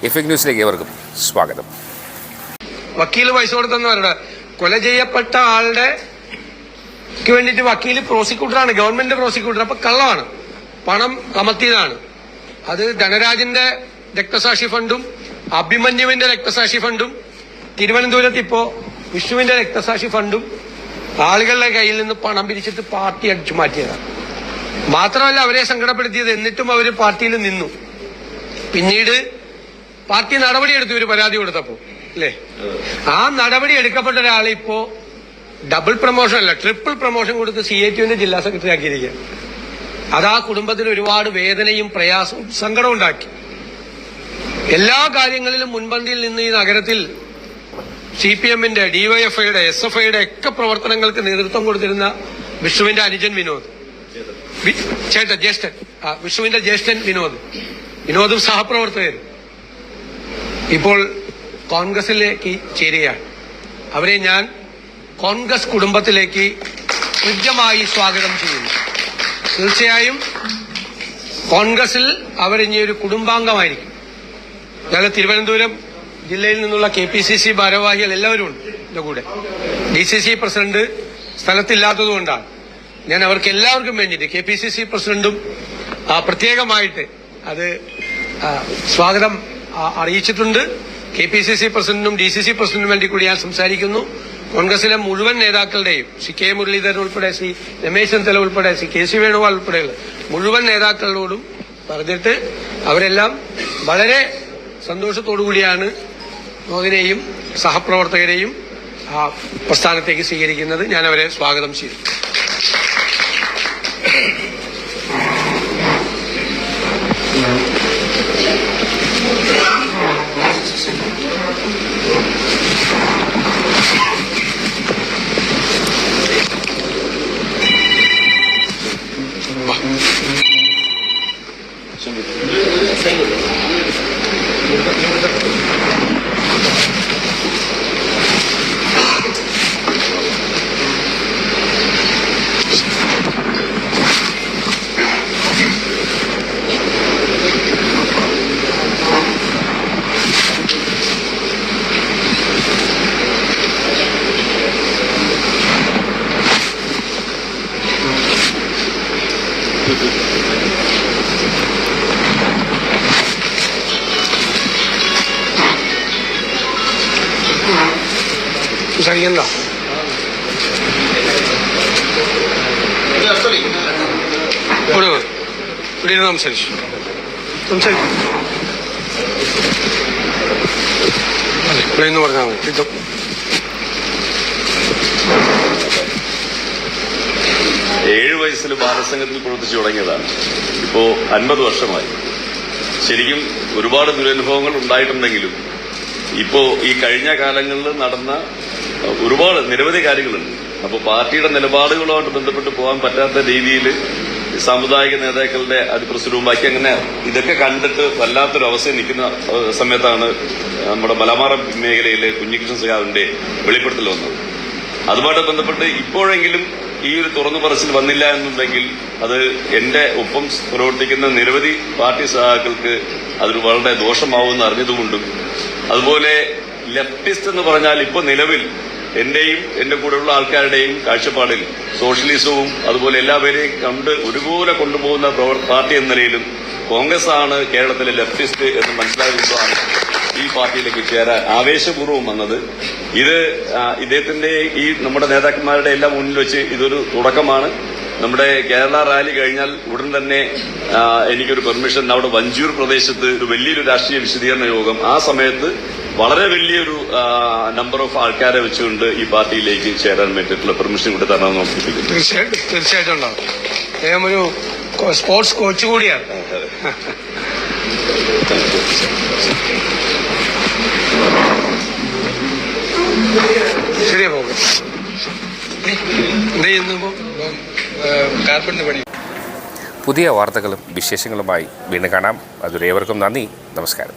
Effect ന്യൂസിലേക്ക് ഏവർക്കും സ്വാഗതം. വക്കീൽ പൈസ കൊടുത്തെന്ന് പറയുന്നത് കൊല ചെയ്യപ്പെട്ട ആളുടെ വേണ്ടിയിട്ട് വക്കീൽ പ്രോസിക്യൂട്ടറാണ്, ഗവൺമെന്റ് പ്രോസിക്യൂട്ടർ. അപ്പൊ കള്ളമാണ്, പണം കമത്തിയതാണ്. അത് ധനരാജിന്റെ രക്തസാക്ഷി ഫണ്ടും അഭിമന്യുവിന്റെ രക്തസാക്ഷി ഫണ്ടും തിരുവനന്തപുരത്ത് ഇപ്പോ വിഷ്ണുവിന്റെ രക്തസാക്ഷി ഫണ്ടും ആളുകളുടെ കയ്യിൽ നിന്ന് പണം പിരിച്ചിട്ട് പാർട്ടി അടിച്ചു മാറ്റിയതാണ്. മാത്രമല്ല അവരെ സങ്കടപ്പെടുത്തിയത്, എന്നിട്ടും അവര് പാർട്ടിയിൽ നിന്നു. പിന്നീട് പാർട്ടി നടപടിയെടുത്തു ഒരു പരാതി കൊടുത്തപ്പോ, അല്ലേ? ആ നടപടി എടുക്കപ്പെട്ട ഒരാളെ ഇപ്പോ ഡബിൾ പ്രൊമോഷൻ അല്ല, ട്രിപ്പിൾ പ്രൊമോഷൻ കൊടുത്ത് CITUവിന്റെ ജില്ലാ സെക്രട്ടറി ആക്കിയിരിക്കുക. അത് ആ കുടുംബത്തിന് ഒരുപാട് വേദനയും പ്രയാസവും സങ്കടവും ഉണ്ടാക്കി. എല്ലാ കാര്യങ്ങളിലും മുൻപന്തിയിൽ നിന്ന് ഈ നഗരത്തിൽ CPMന്റെ, DYFIയുടെ, SFIയുടെ ഒക്കെ പ്രവർത്തനങ്ങൾക്ക് നേതൃത്വം കൊടുത്തിരുന്ന വിഷ്ണുവിന്റെ അനുജൻ വിനോദ്, ജ്യേഷ്ഠൻ, വിഷ്ണുവിന്റെ ജ്യേഷ്ഠൻ വിനോദും സഹപ്രവർത്തകരും ഇപ്പോൾ കോൺഗ്രസിലേക്ക് ചേരുകയാണ്. അവരെ ഞാൻ കോൺഗ്രസ് കുടുംബത്തിലേക്ക് കൃത്യമായി സ്വാഗതം ചെയ്യുന്നു. തീർച്ചയായും കോൺഗ്രസിൽ അവരിനി ഒരു കുടുംബാംഗമായിരിക്കും. ഞങ്ങൾ തിരുവനന്തപുരം ജില്ലയിൽ നിന്നുള്ള KPCC ഭാരവാഹികൾ എല്ലാവരും ഉണ്ട് എന്റെ കൂടെ. DCC പ്രസിഡന്റ് സ്ഥലത്തില്ലാത്തതുകൊണ്ടാണ് ഞാൻ അവർക്ക് എല്ലാവർക്കും വേണ്ടിയിട്ട് KPCC പ്രസിഡന്റും പ്രത്യേകമായിട്ട് അത് സ്വാഗതം അറിയിച്ചിട്ടുണ്ട്. KPCC പ്രസിഡന്റിനും DCC പ്രസിഡന്റിനും വേണ്ടി കൂടി ഞാൻ സംസാരിക്കുന്നു. കോൺഗ്രസിലെ മുഴുവൻ നേതാക്കളുടെയും, K മുരളീധരൻ ഉൾപ്പെടെ, രമേശ് ചെന്നിത്തല ഉൾപ്പെടെ, KC വേണുഗോപാൽ ഉൾപ്പെടെയുള്ള മുഴുവൻ നേതാക്കളോടും പറഞ്ഞിട്ട് അവരെല്ലാം വളരെ സന്തോഷത്തോടുകൂടിയാണ് മോദിനെയും സഹപ്രവർത്തകരെയും ആ പ്രസ്ഥാനത്തേക്ക് സ്വീകരിക്കുന്നത്. ഞാൻ അവരെ സ്വാഗതം ചെയ്തു. സംസാരിക്കണ്ട, ഇവിടെ സംസാരിച്ചു ഇവിടെ നിന്ന് പറഞ്ഞാൽ മതി. 7 വയസ്സിൽ ബാലസംഘത്തിൽ പ്രവർത്തിച്ചു തുടങ്ങിയതാണ്. ഇപ്പോ 50 വർഷമായി. ശരിക്കും ഒരുപാട് ദുരനുഭവങ്ങൾ ഉണ്ടായിട്ടുണ്ടെങ്കിലും ഇപ്പോ ഈ കഴിഞ്ഞ കാലങ്ങളിൽ നടന്ന നിരവധി കാര്യങ്ങളുണ്ട്. അപ്പോൾ പാർട്ടിയുടെ നിലപാടുകളുമായിട്ട് ബന്ധപ്പെട്ട് പോകാൻ പറ്റാത്ത രീതിയിൽ സാമുദായിക നേതാക്കളുടെ അതിപ്രസരവും ബാക്കി അങ്ങനെ ഇതൊക്കെ കണ്ടിട്ട് വല്ലാത്തൊരു അവസ്ഥയിൽ നിൽക്കുന്ന സമയത്താണ് നമ്മുടെ മലബാർ മേഖലയിലെ കുഞ്ഞികൃഷ്ണൻ സഖാവിന്റെ വെളിപ്പെടുത്തൽ വന്നത്. അതുമായിട്ട് ബന്ധപ്പെട്ട് ഇപ്പോഴെങ്കിലും ഈ ഒരു തുറന്നു പറച്ചിൽ വന്നില്ല എന്നുണ്ടെങ്കിൽ അത് എന്റെ ഒപ്പം പ്രവർത്തിക്കുന്ന നിരവധി പാർട്ടി സഖാക്കൾക്ക് അതൊരു വളരെ ദോഷമാവുമെന്ന് അറിഞ്ഞതുകൊണ്ടും, അതുപോലെ ലെഫ്റ്റിസ്റ്റ് എന്ന് പറഞ്ഞാൽ ഇപ്പോൾ നിലവിൽ എന്റെയും എന്റെ കൂടെയുള്ള ആൾക്കാരുടെയും കാഴ്ചപ്പാടിൽ സോഷ്യലിസവും അതുപോലെ എല്ലാവരെയും കണ്ട് ഒരുപോലെ കൊണ്ടുപോകുന്ന പാർട്ടി എന്ന നിലയിലും കോൺഗ്രസ് ആണ് കേരളത്തിലെ ലെഫ്റ്റിസ്റ്റ് എന്ന് മനസ്സിലാക്കുന്നതാണ് ഈ പാർട്ടിയിലേക്ക് ചേരാൻ ആവേശപൂർവ്വം വന്നത്. ഇത് ഇദ്ദേഹത്തിന്റെ ഈ നമ്മുടെ നേതാക്കന്മാരുടെ എല്ലാം മുന്നിൽ വെച്ച് ഇതൊരു തുടക്കമാണ്. നമ്മുടെ കേരള റാലി കഴിഞ്ഞാൽ ഉടൻ തന്നെ എനിക്കൊരു പെർമിഷൻ അവിടെ വഞ്ചൂർ പ്രദേശത്ത് ഒരു വലിയൊരു രാഷ്ട്രീയ വിശദീകരണ യോഗം, ആ സമയത്ത് വളരെ വലിയൊരു നമ്പർ ഓഫ് ആൾക്കാരെ വെച്ചുകൊണ്ട് ഈ പാർട്ടിയിലേക്ക് ചേരാൻ വേണ്ടിയിട്ടുള്ള പെർമിഷൻ കൂടി തരണമെന്ന് നോക്കിയിട്ടുണ്ട്. തീർച്ചയായിട്ടും ഉണ്ടാവും. അദ്ദേഹം ഒരു സ്പോർട്സ് കോച്ച് കൂടിയാണ്. ശരിയാ പോകും. എന്ത് ചെയ്യുന്നു? കാർപ്പറ്റിന്റെ പണി. പുതിയ വാർത്തകളും വിശേഷങ്ങളുമായി വീണ്ടും കാണാം. അതുവരെ ഏവർക്കും നന്ദി, നമസ്കാരം.